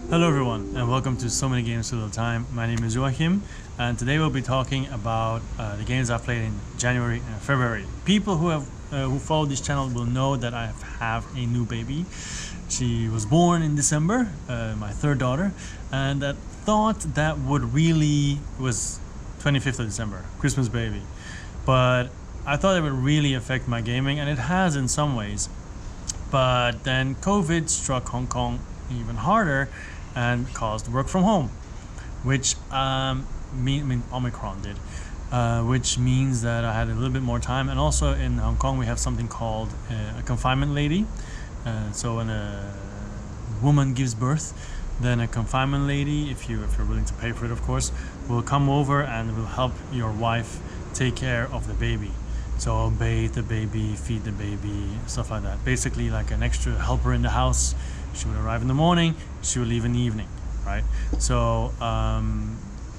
Hello everyone and welcome to So Many Games All the Time. My name is Joachim and today we'll be talking about the games I've played in January and February. People who follow this channel will know that I have a new baby. She was born in December, my third daughter, and I thought that would really was 25th of December, Christmas baby. But I thought it would really affect my gaming, and it has in some ways. But then COVID struck Hong Kong even harder and caused work from home, which Omicron did, which means that I had a little bit more time. And also in Hong Kong we have something called a confinement lady. So when a woman gives birth, then a confinement lady, if you're willing to pay for it of course, will come over and will help your wife take care of the baby. So bathe the baby, feed the baby, stuff like that. Basically like an extra helper in the house. She would arrive in the morning, she would leave in the evening, right? So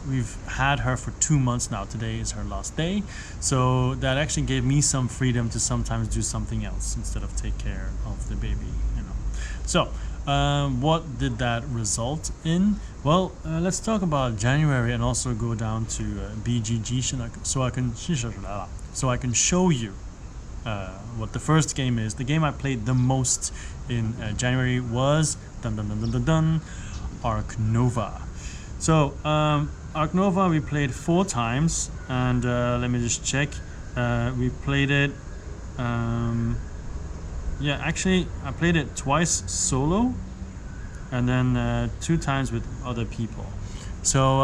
we've had her for 2 months now. Today is her last day. So that actually gave me some freedom to sometimes do something else instead of take care of the baby, you know. So what did that result in? Well, let's talk about January and also go down to BGG so I can show you what the first game is. The game I played the most in January was Ark Nova. So Ark Nova we played 4 times, and let me just check. We played it. Yeah, actually I played it twice solo, and then 2 times with other people. So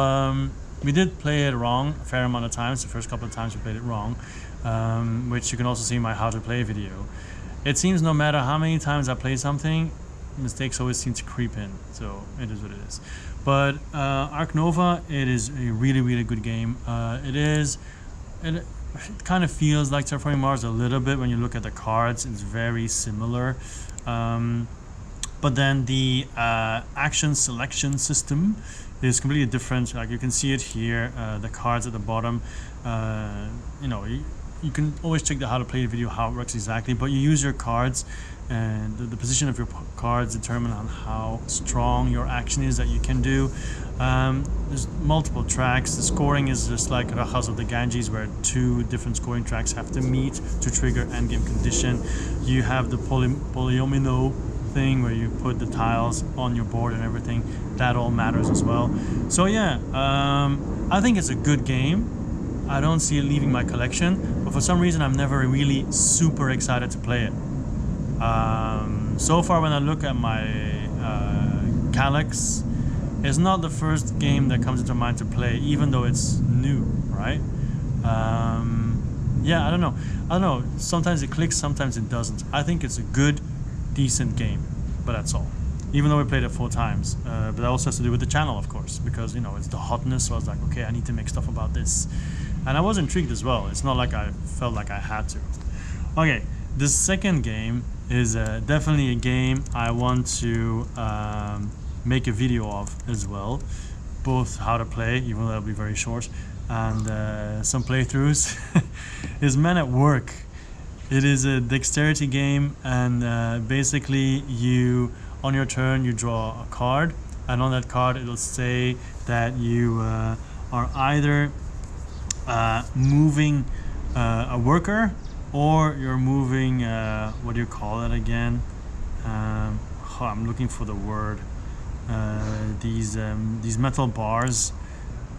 we did play it wrong a fair amount of times. The first couple of times we played it wrong, which you can also see in my how to play video. It seems no matter how many times I play something, mistakes always seem to creep in. So it is what it is. But Ark Nova, it is a really good game. It kind of feels like Terraforming Mars a little bit when you look at the cards. It's very similar. But then the action selection system is completely different. Like you can see it here, the cards at the bottom. You know, you can always check the how to play video how it works exactly, but you use your cards, and the position of your cards determine on how strong your action is that you can do. There's multiple tracks. The scoring is just like Rajas of the Ganges, where 2 different scoring tracks have to meet to trigger endgame condition. You have the polyomino thing where you put the tiles on your board and everything. That all matters as well. So yeah, I think it's a good game. I don't see it leaving my collection, but for some reason I'm never really super excited to play it. So far when I look at my Calyx, it's not the first game that comes into mind to play, even though it's new, right? Yeah, I don't know. Sometimes it clicks, sometimes it doesn't. I think it's a good, decent game, but that's all. Even though we played it 4 times, but that also has to do with the channel, of course, because you know it's the hotness. So I was like, okay, I need to make stuff about this, and I was intrigued as well. It's not like I felt like I had to. Okay, the second game is definitely a game I want to make a video of as well, both how to play, even though that'll be very short, and some playthroughs. Is Men at Work. It is a dexterity game, and basically you, on your turn, you draw a card, and on that card it'll say that you are either moving a worker, or you're moving what do you call it again? I'm looking for the word. These metal bars.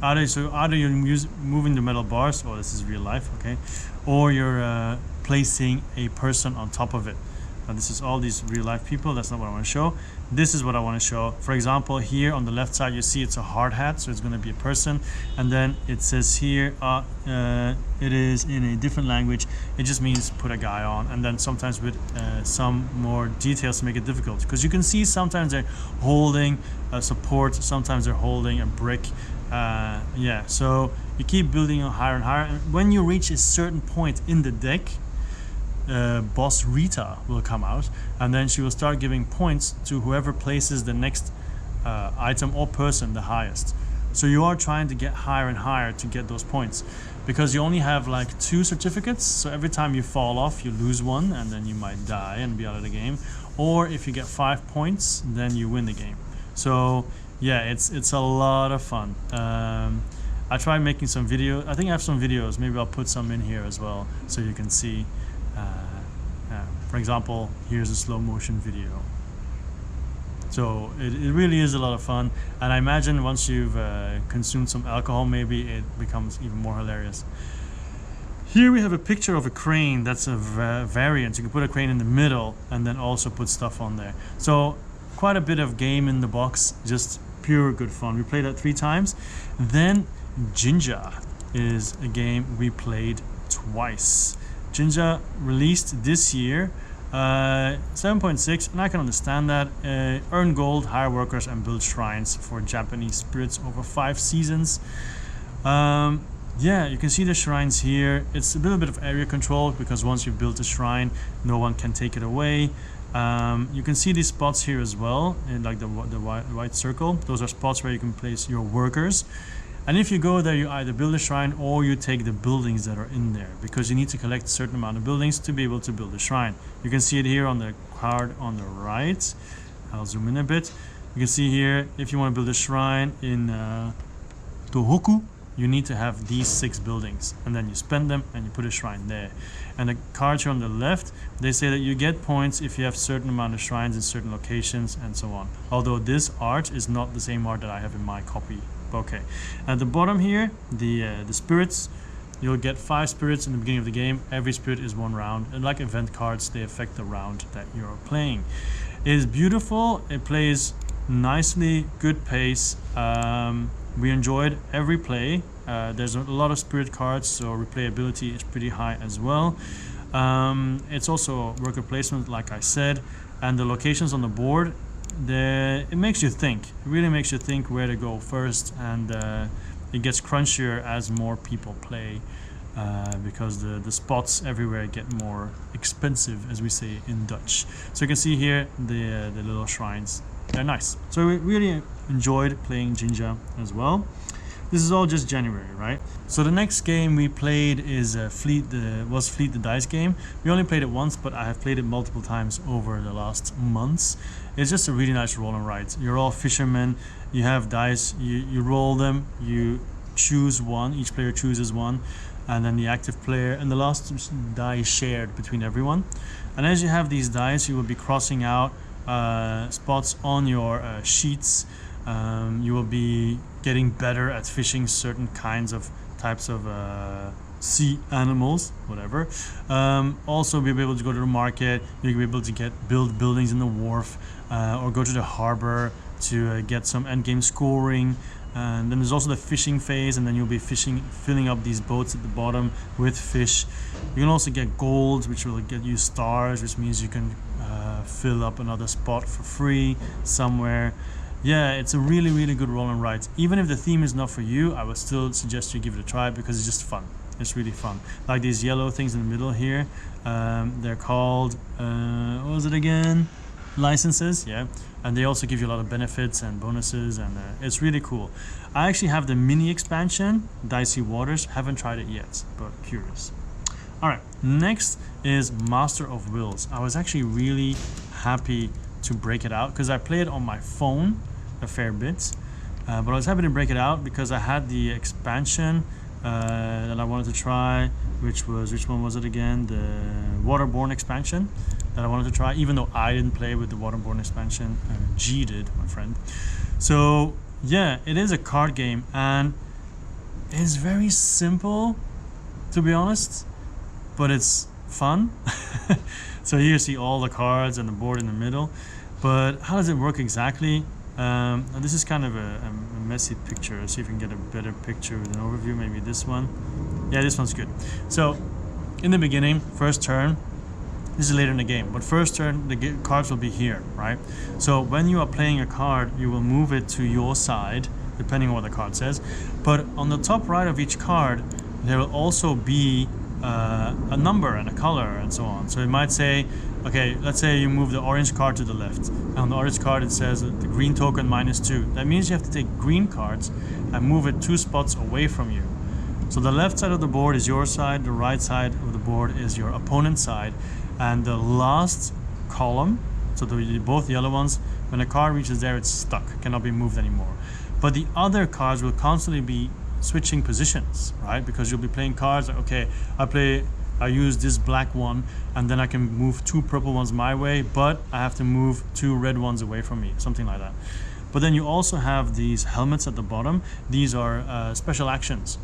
Either you're moving the metal bars, oh, this is real life, okay, or you're placing a person on top of it. Now this is all these real life people. That's not what I want to show. This is what I want to show. For example, here on the left side you see it's a hard hat, so it's going to be a person, and then it says here it is in a different language. It just means put a guy on, and then sometimes with some more details to make it difficult, because you can see sometimes they're holding a support, sometimes they're holding a brick. Yeah, so you keep building higher and higher, and when you reach a certain point in the deck, boss Rita will come out, and then she will start giving points to whoever places the next item or person the highest. So you are trying to get higher and higher to get those points, because you only have like 2 certificates, so every time you fall off you lose 1, and then you might die and be out of the game. Or if you get 5 points, then you win the game. So yeah, it's a lot of fun. I tried making some video. I think I have some videos. Maybe I'll put some in here as well so you can see. For example, here's a slow motion video. So it really is a lot of fun, and I imagine once you've consumed some alcohol, maybe it becomes even more hilarious. Here we have a picture of a crane. That's a variant. You can put a crane in the middle and then also put stuff on there. So quite a bit of game in the box, just pure good fun. We played that 3 times. Then Jinja is a game we played twice. Jinja released this year, 7.6, and I can understand that. Earn gold, hire workers, and build shrines for Japanese spirits over 5 seasons. Yeah, you can see the shrines here. It's a little bit of area control because once you've built a shrine, no one can take it away. You can see these spots here as well, in like the white circle. Those are spots where you can place your workers. And if you go there, you either build a shrine or you take the buildings that are in there, because you need to collect a certain amount of buildings to be able to build a shrine. You can see it here on the card on the right. I'll zoom in a bit. You can see here, if you want to build a shrine in Tohoku, you need to have these 6 buildings, and then you spend them and you put a shrine there. And the cards here on the left, they say that you get points if you have certain amount of shrines in certain locations and so on. Although this art is not the same art that I have in my copy. Okay, at the bottom here, the spirits, you'll get 5 spirits in the beginning of the game. Every spirit is 1 round, and like event cards, they affect the round that you're playing. It is beautiful. It plays nicely, good pace. We enjoyed every play. There's a lot of spirit cards, so replayability is pretty high as well. It's also worker placement, like I said, and the locations on the board, it makes you think. It really makes you think where to go first, and it gets crunchier as more people play, because the spots everywhere get more expensive, as we say in Dutch. So you can see here the little shrines. They're nice. So we really enjoyed playing Jinja as well. This is all just January, right? So the next game we played is Fleet the Dice game. We only played it once, but I have played it multiple times over the last months. It's just a really nice roll and write. You're all fishermen. You have dice. You roll them. You choose one. Each player chooses one, and then the active player and the last die is shared between everyone. And as you have these dice, you will be crossing out spots on your sheets. You will be getting better at fishing certain types of sea animals, whatever. Also, you'll be able to go to the market. You'll be able to build buildings in the wharf, or go to the harbor to get some endgame scoring. And then there's also the fishing phase, and then you'll be filling up these boats at the bottom with fish. You can also get gold, which will get you stars, which means you can fill up another spot for free somewhere. Yeah, it's a really, really good roll and write. Even if the theme is not for you, I would still suggest you give it a try because it's just fun. It's really fun. Like these yellow things in the middle here, they're called, what was it again? Licenses, yeah. And they also give you a lot of benefits and bonuses, and it's really cool. I actually have the mini expansion, Dicey Waters. Haven't tried it yet, but curious. All right, next is Master of Wills. I was actually really happy to break it out because I play it on my phone a fair bit, but I was happy to break it out because I had the expansion that I wanted to try, which one was it again? The Waterborne expansion that I wanted to try, even though I didn't play with the Waterborne expansion. G did, my friend. So yeah, it is a card game, and it's very simple, to be honest, but it's fun. So here you see all the cards and the board in the middle, but how does it work exactly? And this is kind of a messy picture. Let's see if we can get a better picture with an overview. Maybe this one. Yeah, this one's good. So in the beginning, first turn, this is later in the game, but first turn the cards will be here, right? So when you are playing a card, you will move it to your side depending on what the card says, but on the top right of each card there will also be a number and a color and so on. So it might say, okay, let's say you move the orange card to the left. And on the orange card it says the green token -2. That means you have to take green cards and move it 2 spots away from you. So the left side of the board is your side, the right side of the board is your opponent's side, and the last column, so both yellow ones, When a card reaches there, it's stuck, cannot be moved anymore. But the other cards will constantly be switching positions, right? Because you'll be playing cards like, okay, I use this black one, and then I can move 2 purple ones my way, but I have to move 2 red ones away from me, something like that. But then you also have these helmets at the bottom. These are special actions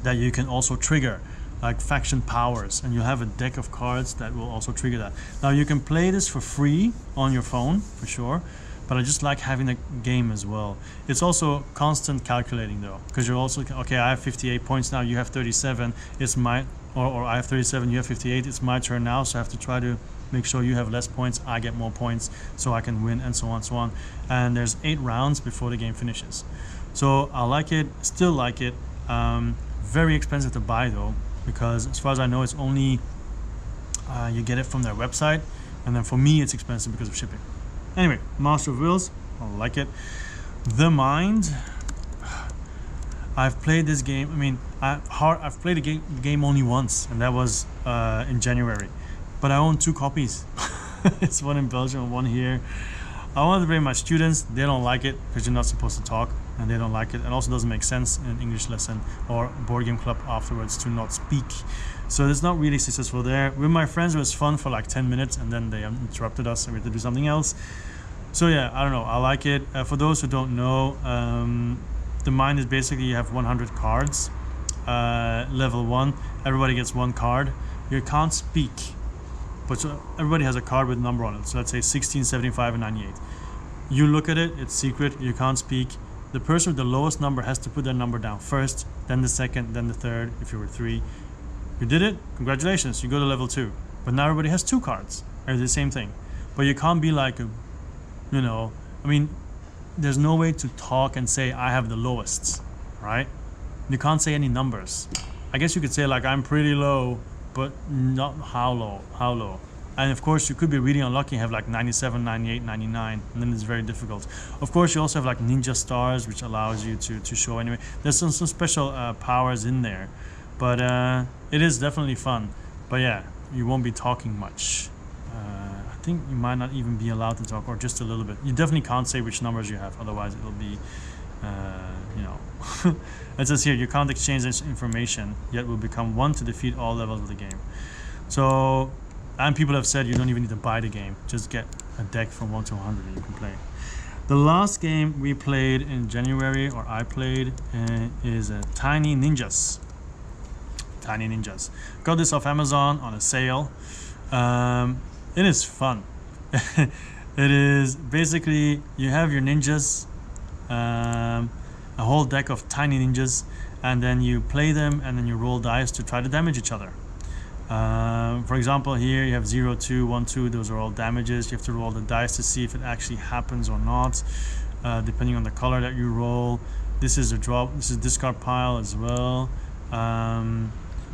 that you can also trigger, like faction powers, and you'll have a deck of cards that will also trigger that. Now you can play this for free on your phone, for sure, but I just like having a game as well. It's also constant calculating though, because you're also, okay, I have 58 points now, you have 37, it's my, or I have 37, you have 58, it's my turn now, so I have to try to make sure you have less points, I get more points, so I can win, and so on, so on. And there's 8 rounds before the game finishes. So I like it, still like it. Very expensive to buy though, because as far as I know, it's only, you get it from their website, and then for me, it's expensive because of shipping. Anyway, Master of Wills, I like it. The Mind, I've played this game. I mean, I've played the game only once, and that was in January. But I own 2 copies. It's one in Belgium and one here. I wanted to play my students. They don't like it because you're not supposed to talk, and they don't like it. And also doesn't make sense in an English lesson or board game club afterwards to not speak. So it's not really successful there. With my friends, it was fun for like 10 minutes, and then they interrupted us and we had to do something else. So yeah, I don't know. I like it. For those who don't know, the Mind is basically you have 100 cards. Level 1, everybody gets 1 card. You can't speak, but so everybody has a card with a number on it. So let's say 16, 75, and 98. You look at it, it's secret, you can't speak. The person with the lowest number has to put their number down first, then the second, then the third, if you were 3. You did it, congratulations, you go to level 2. But now everybody has 2 cards, or the same thing. But you can't be like, you know, I mean, there's no way to talk and say, I have the lowest, right? You can't say any numbers. I guess you could say like, I'm pretty low, but not how low. And of course, you could be really unlucky and have like 97, 98, 99, and then it's very difficult. Of course, you also have like ninja stars, which allows you to show anyway. There's some special powers in there, but it is definitely fun. But yeah, you won't be talking much. I think you might not even be allowed to talk, or just a little bit. You definitely can't say which numbers you have, otherwise it'll be, you know. It says here, you can't exchange this information, yet will become 1 to defeat all levels of the game. So, and people have said you don't even need to buy the game, just get a deck from 1 to 100 and you can play. The last game we played in January, or I played, is Tiny Ninjas. Tiny Ninjas. Got this off Amazon on a sale. It is fun. It is basically, you have your ninjas, a whole deck of tiny ninjas, and then you play them, and then you roll dice to try to damage each other. For example, here you have 0, 2, 1, 2. Those are all damages. You have to roll the dice to see if it actually happens or not, depending on the color that you roll. This is a drop. This is discard pile as well.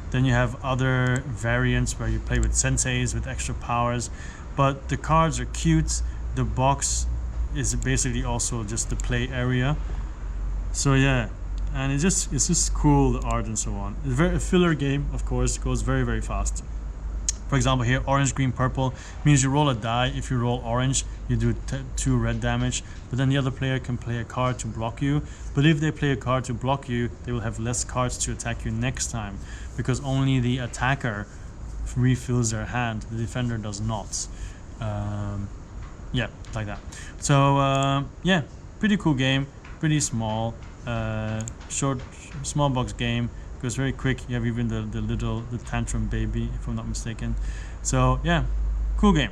Then you have other variants where you play with senseis with extra powers, but the cards are cute. The box is basically also just the play area. So yeah, and it's just cool, the art and so on. It's a filler game, of course. It goes very, very fast. For example, here, orange, green, purple means you roll a die. If you roll orange, you do 2 red damage, but then the other player can play a card to block you. But if they play a card to block you, they will have less cards to attack you next time, because only the attacker refills their hand, the defender does not. Yeah, like that. So yeah, pretty cool game, pretty small, small box game. Goes very quick. You have even the tantrum baby, if I'm not mistaken. So yeah, cool game.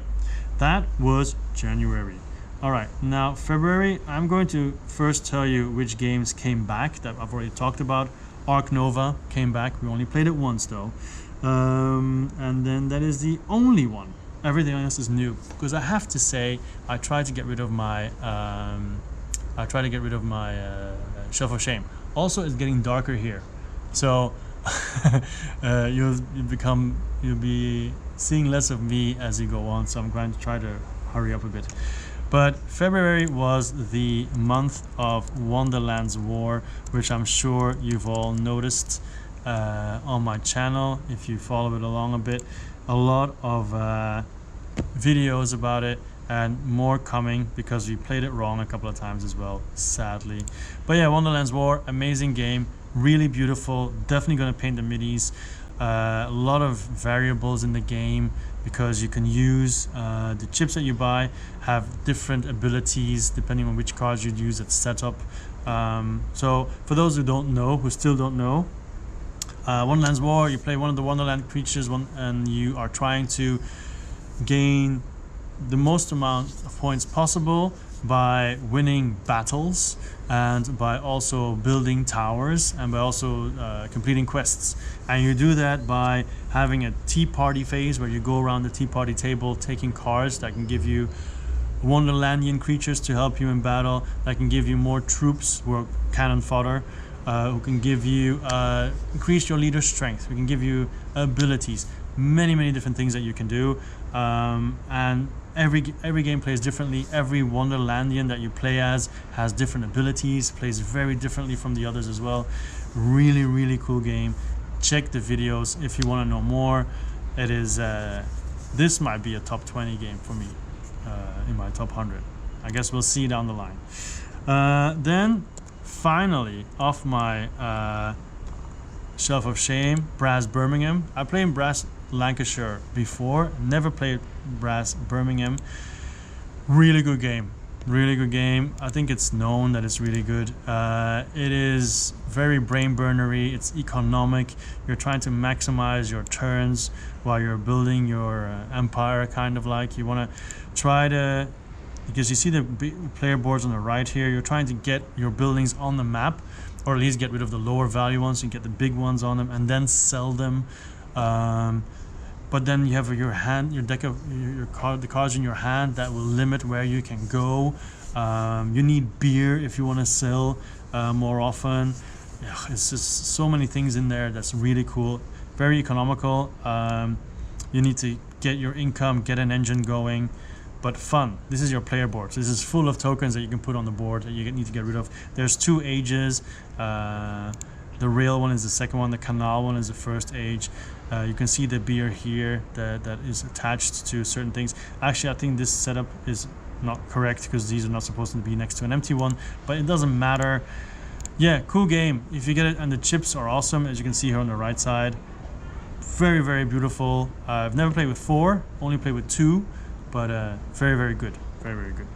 That was January. All right, now February, I'm going to first tell you which games came back that I've already talked about. Ark Nova came back. We only played it once though, and then that is the only one. Everything else is new, because I have to say I tried to get rid of my Shelf of Shame. Also, it's getting darker here. So you'll be seeing less of me as you go on, so I'm going to try to hurry up a bit. But February was the month of Wonderland's War, which I'm sure you've all noticed on my channel if you follow it along a bit. A lot of videos about it, and more coming because we played it wrong a couple of times as well, sadly. But yeah, Wonderland's War, amazing game, really beautiful. Definitely going to paint the middies. A lot of variables in the game because you can use the chips that you buy have different abilities depending on which cards you use at setup. So for those who don't know, who still don't know, Wonderland's War, you play one of the Wonderland creatures and you are trying to gain the most amount of points possible by winning battles and by also building towers and by also completing quests. And you do that by having a tea party phase where you go around the tea party table taking cards that can give you Wonderlandian creatures to help you in battle, that can give you more troops who are cannon fodder, who can give you increase your leader's strength, who can give you abilities, many different things that you can do. And every game plays differently. Every Wonderlandian that you play as has different abilities, plays very differently from the others as well. Really cool game. Check the videos if you want to know more. It is this might be a top 20 game for me in my top 100. I guess we'll see down the line. Then finally off my shelf of shame, Brass Birmingham. I played Brass Lancashire before, never played Brass Birmingham. Really good game. I think it's known that it's really good. It is very brain burnery, it's economic. You're trying to maximize your turns while you're building your empire, kind of like. You want to try to, because you see the player boards on the right here, you're trying to get your buildings on the map, or at least get rid of the lower value ones and get the big ones on them and then sell them. But then you have your hand, your deck of the cards in your hand that will limit where you can go. You need beer if you want to sell more often. Yeah, it's just so many things in there that's really cool, very economical. You need to get your income, get an engine going, but fun. This is your player board. So this is full of tokens that you can put on the board that you need to get rid of. There's 2 ages. The rail one is the second one, the canal one is the first age. You can see the beer here that is attached to certain things. Actually, I think this setup is not correct because these are not supposed to be next to an empty one, but it doesn't matter. Yeah, cool game if you get it, and the chips are awesome, as you can see here on the right side. Very beautiful. I've never played with 4, only played with 2, but very good. Very good.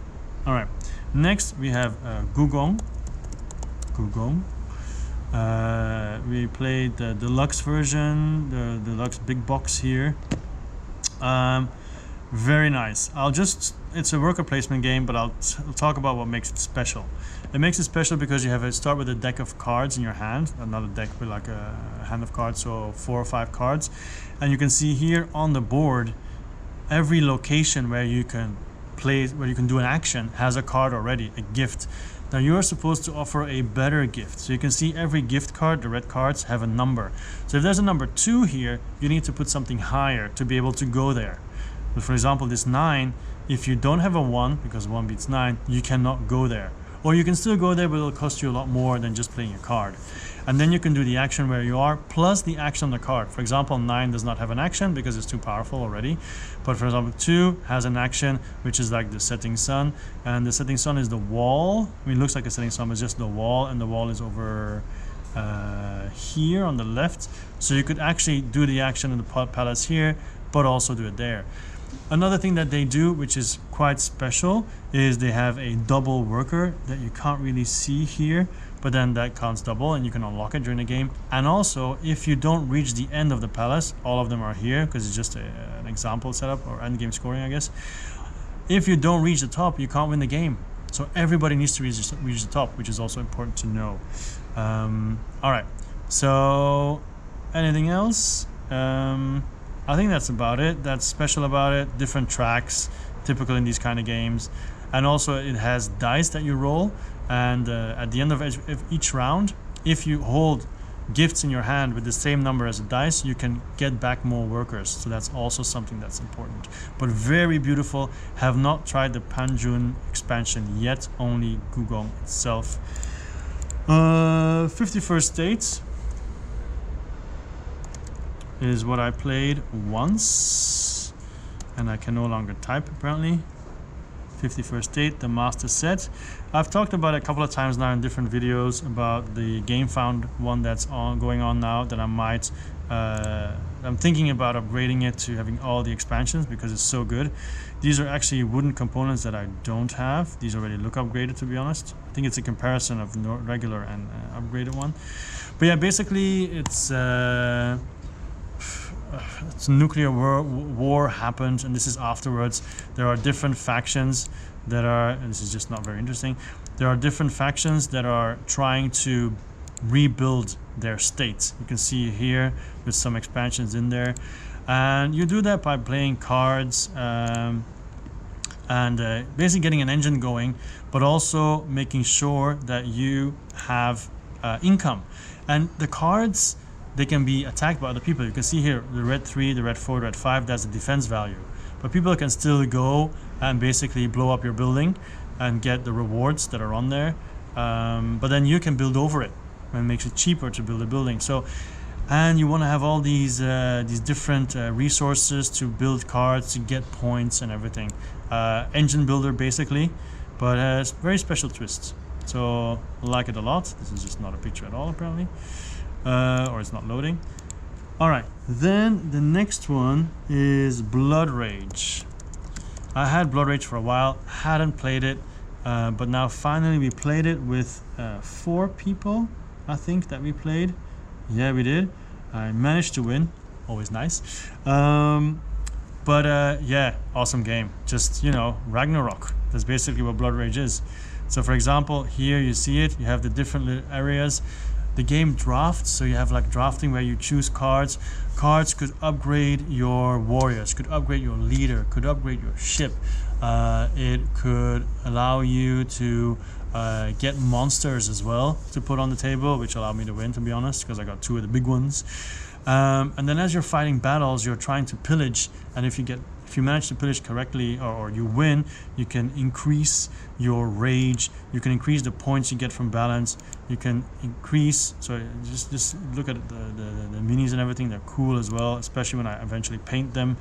All right, next we have Gugong. We played the deluxe version, the deluxe big box here. Very nice. It's a worker placement game, but I'll talk about what makes it special. It makes it special because you have to start with a deck of cards in your hand, not a deck, but like a hand of cards, so 4 or 5 cards. And you can see here on the board, every location where you can do an action has a card already, a gift. Now you are supposed to offer a better gift. So you can see every gift card, the red cards, have a number. So if there's a number 2 here, you need to put something higher to be able to go there. But for example, this 9, if you don't have a 1, because 1 beats 9, you cannot go there. Or you can still go there, but it'll cost you a lot more than just playing a card. And then you can do the action where you are, plus the action on the card. For example, 9 does not have an action because it's too powerful already. But for example, 2 has an action, which is like the setting sun. And the setting sun is the wall. I mean, it looks like a setting sun, but it's just the wall. And the wall is over here on the left. So you could actually do the action in the palace here, but also do it there. Another thing that they do, which is quite special, is they have a double worker that you can't really see here, but then that counts double and you can unlock it during the game. And also, if you don't reach the end of the palace, all of them are here because it's just an example setup or end game scoring, I guess. If you don't reach the top, you can't win the game. So everybody needs to reach the top, which is also important to know. All right, so anything else? I think that's about it. That's special about it. Different tracks, typical in these kind of games. And also it has dice that you roll. And at the end of each round, if you hold gifts in your hand with the same number as the dice, you can get back more workers. So that's also something that's important. But very beautiful. Have not tried the Panjun expansion yet, only Gugong itself. 51st States is what I played once, and I can no longer type apparently. 51st Date, the master set. I've talked about it a couple of times now in different videos about the GameFound one that's going on now that I might I'm thinking about upgrading it to having all the expansions because it's so good. These are actually wooden components that I don't have. These already look upgraded, to be honest. I think it's a comparison of regular and upgraded one. But yeah, basically it's nuclear war happened, and this is afterwards. There are different factions that are, and this is just not very interesting, there are different factions that are trying to rebuild their states. You can see here with some expansions in there, and you do that by playing cards and basically getting an engine going, but also making sure that you have income. And the cards, they can be attacked by other people. You can see here the red 3, the red 4, the red 5, that's the defense value. But people can still go and basically blow up your building and get the rewards that are on there. But then you can build over it, and it makes it cheaper to build a building. So, and you want to have all these different resources to build cards, to get points and everything. Engine builder basically, but has very special twists. So I like it a lot. This is just not a picture at all apparently. Or it's not loading. Alright, then the next one is Blood Rage. I had Blood Rage for a while, hadn't played it, but now finally we played it with 4 people, I think, that we played. Yeah, we did. I managed to win, always nice. But yeah, awesome game. Just, you know, Ragnarok. That's basically what Blood Rage is. So for example, here you see it, you have the different little areas. The game drafts, so you have like drafting where you choose cards. Cards could upgrade your warriors, could upgrade your leader, could upgrade your ship. It could allow you to get monsters as well to put on the table, which allowed me to win, to be honest, because I got 2 of the big ones. And then as you're fighting battles, you're trying to pillage, and if you manage to pillage correctly, or you win, you can increase your rage, you can increase the points you get from balance, you can increase, so just look at the minis and everything, they're cool as well, especially when I eventually paint them.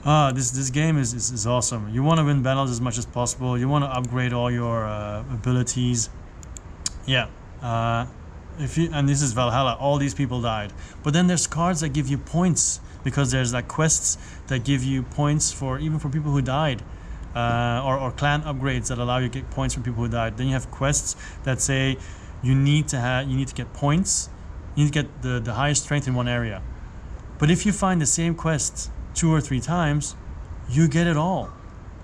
This game is awesome. You want to win battles as much as possible, you want to upgrade all your abilities. Yeah. And this is Valhalla, all these people died. But then there's cards that give you points, because there's like quests that give you points for even for people who died, or clan upgrades that allow you to get points from people who died. Then you have quests that say you need to get points, you need to get the highest strength in one area. But if you find the same quest 2 or 3 times, you get it all.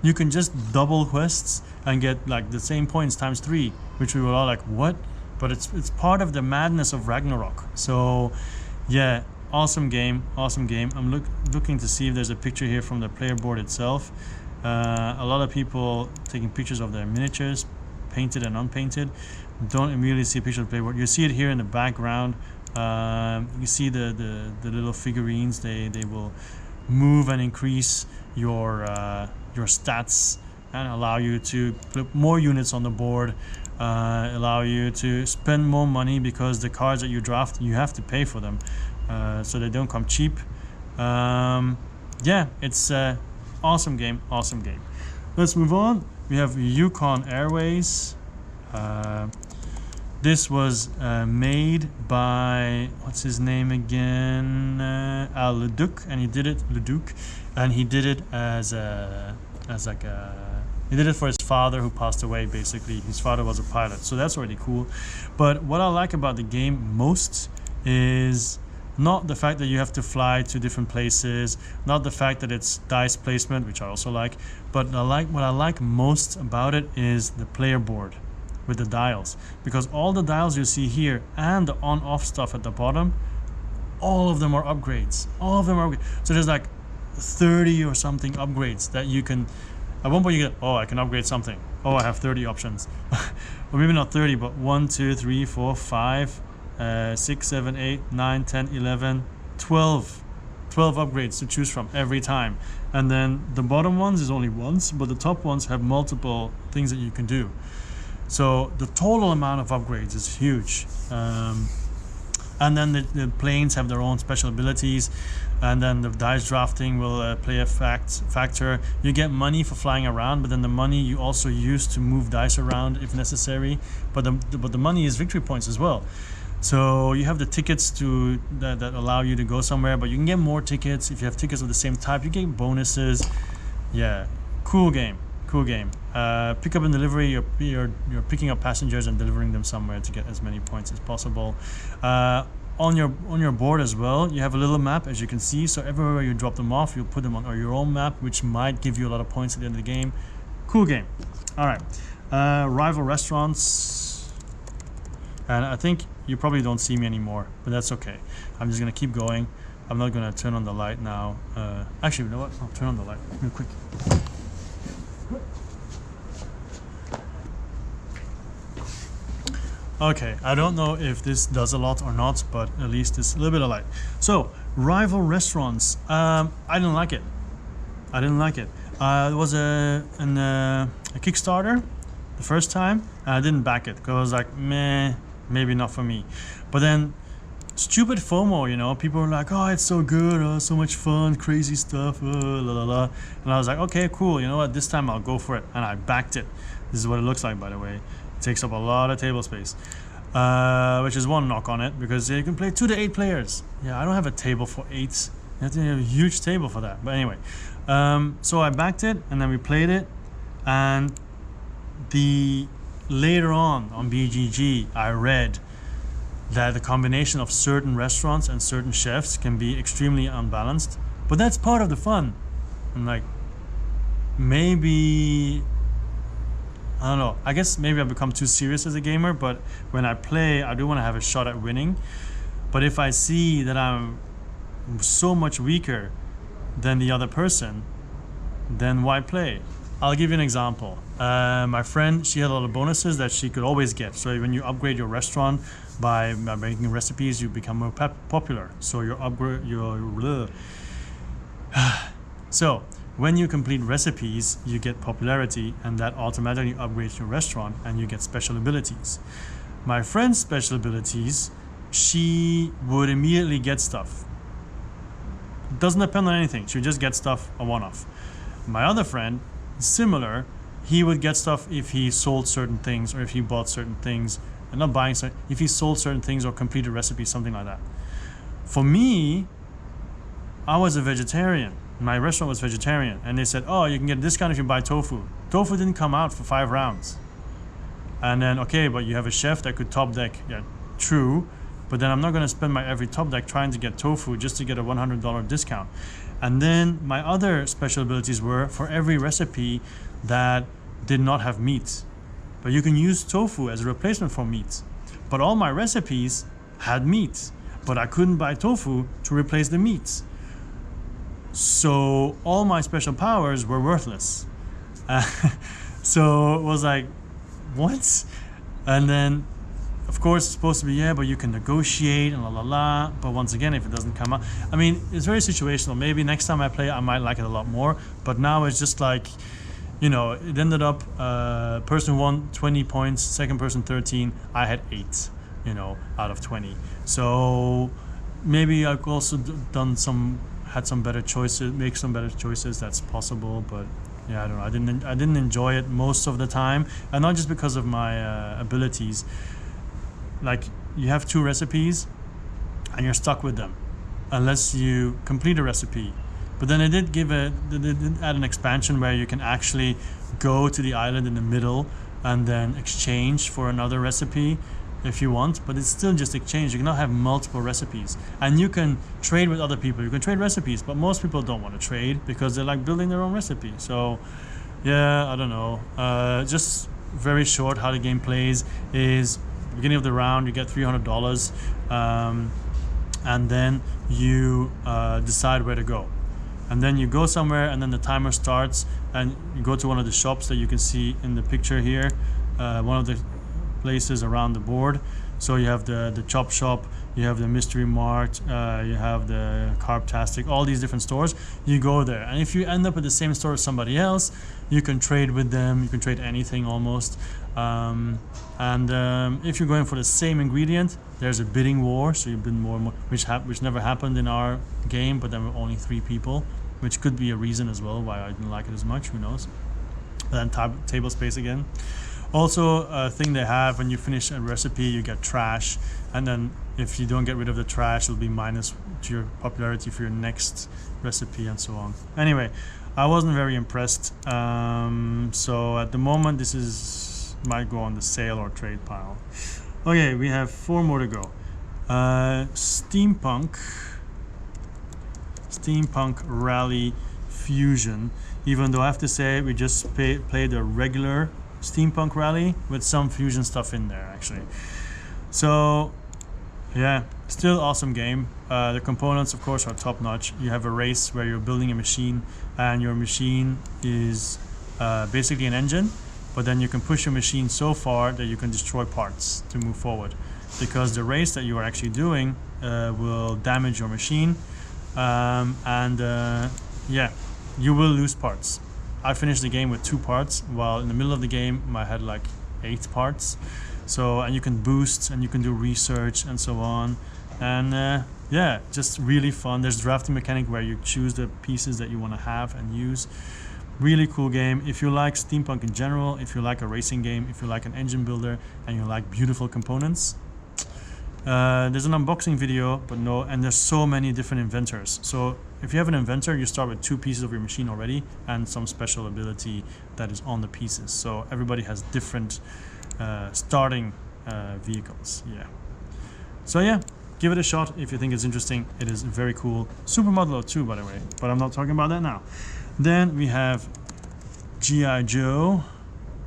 You can just double quests and get like the same points times 3, which we were all like, what? But it's part of the madness of Ragnarok. So yeah, awesome game, awesome game. I'm looking to see if there's a picture here from the player board itself. A lot of people taking pictures of their miniatures, painted and unpainted. Don't immediately see a picture of the player board. You see it here in the background. You see the little figurines. They will move and increase your stats and allow you to put more units on the board. Allow you to spend more money, because the cards that you draft, you have to pay for them, so they don't come cheap. Yeah, it's awesome game. Let's move on. We have Yukon Airways. This was made by, what's his name again, Leduc, and he did it he did it for his father, who passed away. Basically, his father was a pilot, so that's already cool. But what I like about the game most is not the fact that you have to fly to different places, not the fact that it's dice placement, which I also like, but what I like most about it is the player board with the dials, because all the dials you see here and the on-off stuff at the bottom, all of them are upgrades. So there's like 30 or something upgrades that you can. At one point you get, oh, I can upgrade something. Oh, I have 30 options. Or maybe not 30, but 1, 2, 3, 4, 5, 6, 7, 8, 9, 10, 11, 12. 12 upgrades to choose from every time. And then the bottom ones is only once, but the top ones have multiple things that you can do. So the total amount of upgrades is huge. And then the planes have their own special abilities, and then the dice drafting will play a factor. You get money for flying around, but then the money you also use to move dice around if necessary. But the money is victory points as well. So you have the tickets that allow you to go somewhere, but you can get more tickets if you have tickets of the same type. You get bonuses. Yeah, cool game. Pick up and delivery. You're picking up passengers and delivering them somewhere to get as many points as possible. On your board as well, you have a little map, as you can see. So everywhere you drop them off, you'll put them on your own map, which might give you a lot of points at the end of the game. Cool game. All right, rival restaurants, and I think you probably don't see me anymore, but that's okay. I'm just gonna keep going. I'm not gonna turn on the light now. Actually, you know what? I'll turn on the light real quick. Okay, I don't know if this does a lot or not, but at least it's a little bit of light. So, rival restaurants. I didn't like it. It was a Kickstarter the first time, and I didn't back it because I was like, meh, maybe not for me. But then, stupid FOMO, you know, people were like, oh, it's so good, oh, so much fun, crazy stuff, la la la. And I was like, okay, cool, you know what, this time I'll go for it. And I backed it. This is what it looks like, by the way. Takes up a lot of table space, which is one knock on it, because you can play 2 to 8 players. Yeah, I don't have a table for 8. You have to have a huge table for that. But anyway, so I backed it, and then we played it, and later on BGG, I read that the combination of certain restaurants and certain chefs can be extremely unbalanced, but that's part of the fun. And like, maybe, I don't know, I guess maybe I've become too serious as a gamer, but when I play, I do want to have a shot at winning. But if I see that I'm so much weaker than the other person, then why play? I'll give you an example. My friend, she had a lot of bonuses that she could always get. So when you upgrade your restaurant by making recipes, you become more popular. So so when you complete recipes, you get popularity, and that automatically upgrades your restaurant, and you get special abilities. My friend's special abilities, she would immediately get stuff. Doesn't depend on anything. She would just get stuff a one-off. My other friend, similar, he would get stuff if he sold certain things, or if he bought certain things, and not buying certain, if he sold certain things or completed recipes, something like that. For me, I was a vegetarian. My restaurant was vegetarian, and they said, oh, you can get a discount if you buy tofu. Tofu didn't come out for 5 rounds. And then, okay, but you have a chef that could top deck. Yeah, true. But then I'm not going to spend my every top deck trying to get tofu just to get a $100 discount. And then my other special abilities were for every recipe that did not have meat. But you can use tofu as a replacement for meat. But all my recipes had meat, but I couldn't buy tofu to replace the meat. So all my special powers were worthless. So it was like, what? And then, of course, it's supposed to be, yeah, but you can negotiate and la la la. But once again, if it doesn't come out, I mean, it's very situational. Maybe next time I play, I might like it a lot more. But now it's just like, you know, it ended up, person 1, 20 points, second person 13. I had 8, you know, out of 20. So maybe I've also had some better choices, make some better choices. That's possible, but yeah, I don't know. I didn't enjoy it most of the time, and not just because of my abilities. Like, you have 2 recipes, and you're stuck with them, unless you complete a recipe. But then it did add an expansion where you can actually go to the island in the middle and then exchange for another recipe if you want, but it's still just exchange. You cannot have multiple recipes, and you can trade with other people. You can trade recipes, but most people don't want to trade because they like building their own recipe. So yeah, I don't know. Just very short, how the game plays is beginning of the round you get $300, and then you decide where to go, and then you go somewhere, and then the timer starts, and you go to one of the shops that you can see in the picture here. One of the places around the board. So you have the Chop Shop, you have the Mystery Mart, you have the Carptastic, all these different stores. You go there, and if you end up at the same store as somebody else, you can trade with them. You can trade anything almost. If you're going for the same ingredient, there's a bidding war. So you bid more, which never happened in our game, but then we're only 3 people, which could be a reason as well why I didn't like it as much. Who knows? But then table space again. Also, a thing they have, when you finish a recipe, you get trash, and then if you don't get rid of the trash, it'll be minus to your popularity for your next recipe and so on. Anyway, I wasn't very impressed. So at the moment, this might go on the sale or trade pile. Okay, we have 4 more to go. Steampunk Rally Fusion. Even though I have to say, we just played a regular Steampunk Rally with some fusion stuff in there actually. So yeah, still awesome game. The components of course are top notch. You have a race where you're building a machine, and your machine is basically an engine, but then you can push your machine so far that you can destroy parts to move forward, because the race that you are actually doing will damage your machine, yeah, you will lose parts. I finished the game with 2 parts, while in the middle of the game I had like 8 parts. So, and you can boost and you can do research and so on. And yeah, just really fun. There's drafting mechanic where you choose the pieces that you want to have and use. Really cool game. If you like steampunk in general, if you like a racing game, if you like an engine builder, and you like beautiful components, there's an unboxing video, but no, and there's so many different inventors. So if you have an inventor, you start with 2 pieces of your machine already and some special ability that is on the pieces. So everybody has different starting vehicles. Yeah. So yeah, give it a shot if you think it's interesting. It is very cool. Super modular too, by the way, but I'm not talking about that now. Then we have G.I. Joe,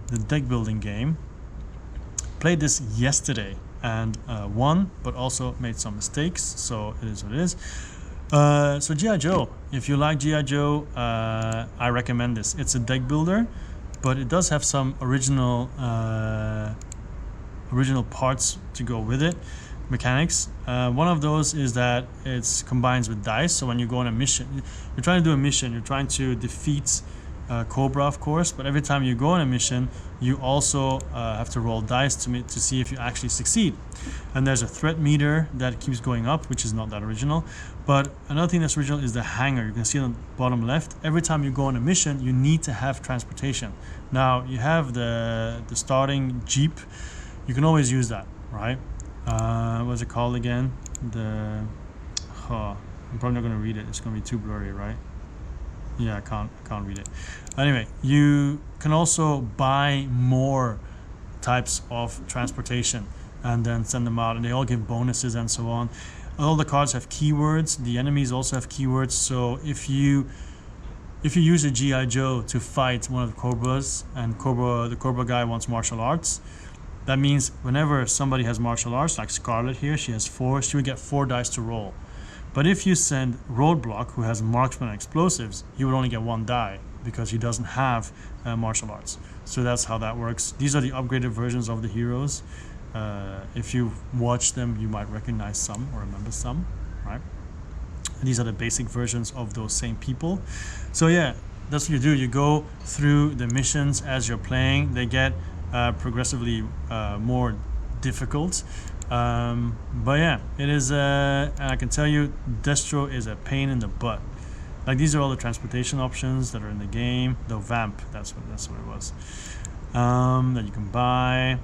the deck building game. Played this yesterday and won, but also made some mistakes. So it is what it is. So G.I. Joe, if you like G.I. Joe, I recommend this. It's a deck builder, but it does have some original parts to go with it, mechanics. One of those is that it combines with dice. So when you go on a mission, you're trying to do a mission, you're trying to defeat Cobra, of course, but every time you go on a mission, you also have to roll dice to see if you actually succeed. And there's a threat meter that keeps going up, which is not that original. But another thing that's original is the hangar. You can see on the bottom left, every time you go on a mission, you need to have transportation. Now, you have the starting Jeep. You can always use that, right? What's it called again? I'm probably not going to read it. It's going to be too blurry, right? Yeah, I can't read it. Anyway, you can also buy more types of transportation and then send them out, and they all give bonuses and so on. All the cards have keywords. The enemies also have keywords. So if you use a G.I. Joe to fight one of the Cobras, and the Cobra guy wants martial arts, that means whenever somebody has martial arts, like Scarlet here, she has 4, she would get 4 dice to roll. But if you send Roadblock, who has marksman and explosives, he would only get 1 die because he doesn't have martial arts. So that's how that works. These are the upgraded versions of the heroes. If you watch them, you might recognize some or remember some, right? And these are the basic versions of those same people. So yeah, that's what you do. You go through the missions as you're playing. They get progressively more difficult. But yeah, it is, and I can tell you, Destro is a pain in the butt. Like, these are all the transportation options that are in the game. The Vamp, that's what it was, that you can buy.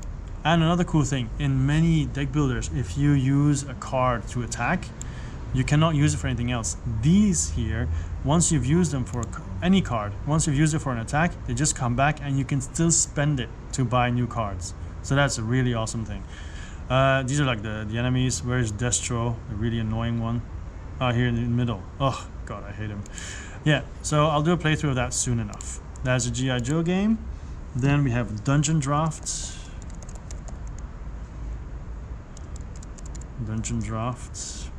And another cool thing, in many deck builders, if you use a card to attack, you cannot use it for anything else. These here, once you've used them for any card, once you've used it for an attack, they just come back and you can still spend it to buy new cards. So that's a really awesome thing. These are like the enemies. Where's Destro, a really annoying one? Oh, here in the middle. Oh god, I hate him. Yeah, so I'll do a playthrough of that soon enough. That's a G.I. Joe game. Then we have Dungeon Draft. Dungeon Draft.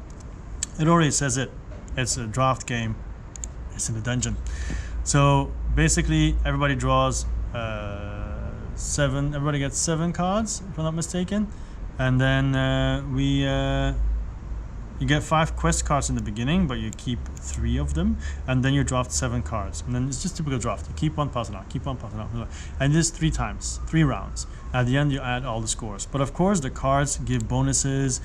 It already says it. It's a draft game. It's in the dungeon. So basically, everybody draws 7. Everybody gets 7 cards, if I'm not mistaken, and then you get 5 quest cards in the beginning, but you keep 3 of them, and then you draft 7 cards, and then it's just typical draft. You keep on passing out, keep on passing out, and this 3 times, 3 rounds. At the end, you add all the scores. But of course, the cards give bonuses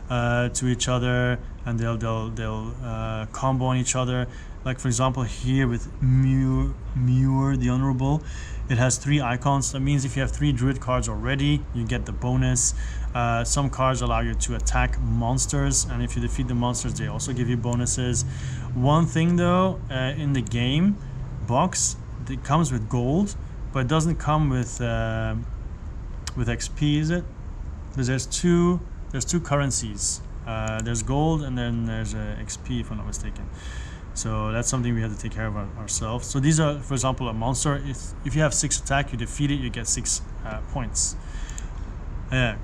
to each other, and they'll combo on each other. Like for example, here with Muir the Honorable, it has 3 icons. That means if you have 3 druid cards already, you get the bonus. Some cards allow you to attack monsters, and if you defeat the monsters, they also give you bonuses. One thing though, in the game box, it comes with gold, but it doesn't come with XP, is it? Because there's two currencies. There's gold, and then there's XP, if I'm not mistaken. So that's something we have to take care of ourselves. So these are, for example, a monster. If you have 6 attack, you defeat it, you get 6 points.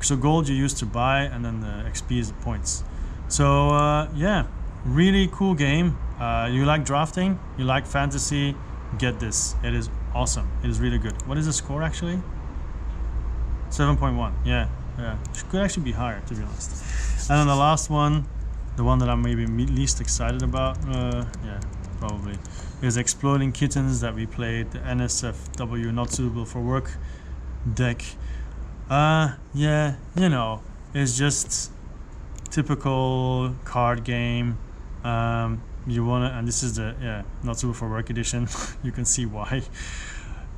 So gold you use to buy, and then the XP is the points. So yeah, really cool game. You like drafting, you like fantasy, get this. It is awesome. It is really good. What is the score actually? 7.1. Yeah. It could actually be higher, to be honest. And then the last one, the one that I'm maybe least excited about, yeah, probably, is Exploding Kittens that we played, the NSFW, not suitable for work deck. Yeah, you know, it's just typical card game. You wanna, and this is the not suitable for work edition. You can see why.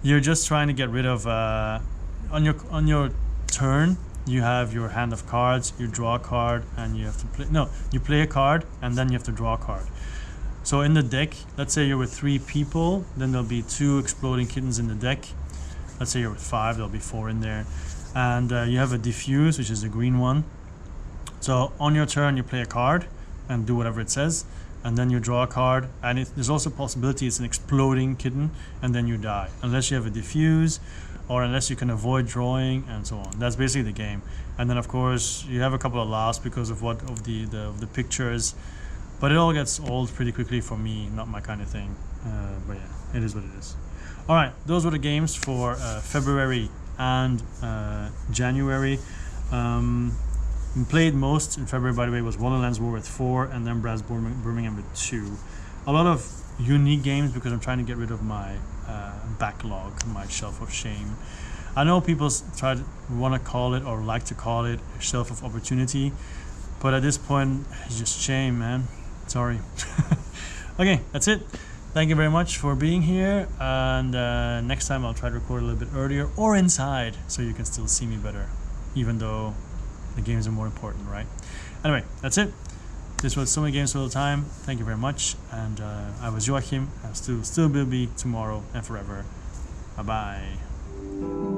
You're just trying to get rid of on your turn. You have your hand of cards, you draw a card, and you have to play. No, you play a card, and then you have to draw a card. So in the deck, let's say you're with 3 people, then there'll be 2 Exploding Kittens in the deck. Let's say you're with 5, there'll be 4 in there. And you have a diffuse, which is the green one. So on your turn, you play a card and do whatever it says, and then you draw a card. And there's also a possibility it's an exploding kitten, and then you die, unless you have a diffuse, or unless you can avoid drawing, and so on. That's basically the game. And then of course you have a couple of laughs because of the pictures, but it all gets old pretty quickly for me. Not my kind of thing. But yeah, it is what it is. All right, those were the games for February and January. Played most in February, by the way, was Wonderland's War with 4, and then Brass Birmingham with 2. A lot of unique games because I'm trying to get rid of my backlog, my shelf of shame. I know people want to call it, or like to call it, a shelf of opportunity, but at this point, it's just shame, man. Sorry. Okay, that's it. Thank you very much for being here, and next time I'll try to record a little bit earlier or inside so you can still see me better, even though the games are more important, right? Anyway, that's it. This was So Many Games All the Time. Thank you very much, and I was Joachim. I still will be tomorrow and forever. Bye bye.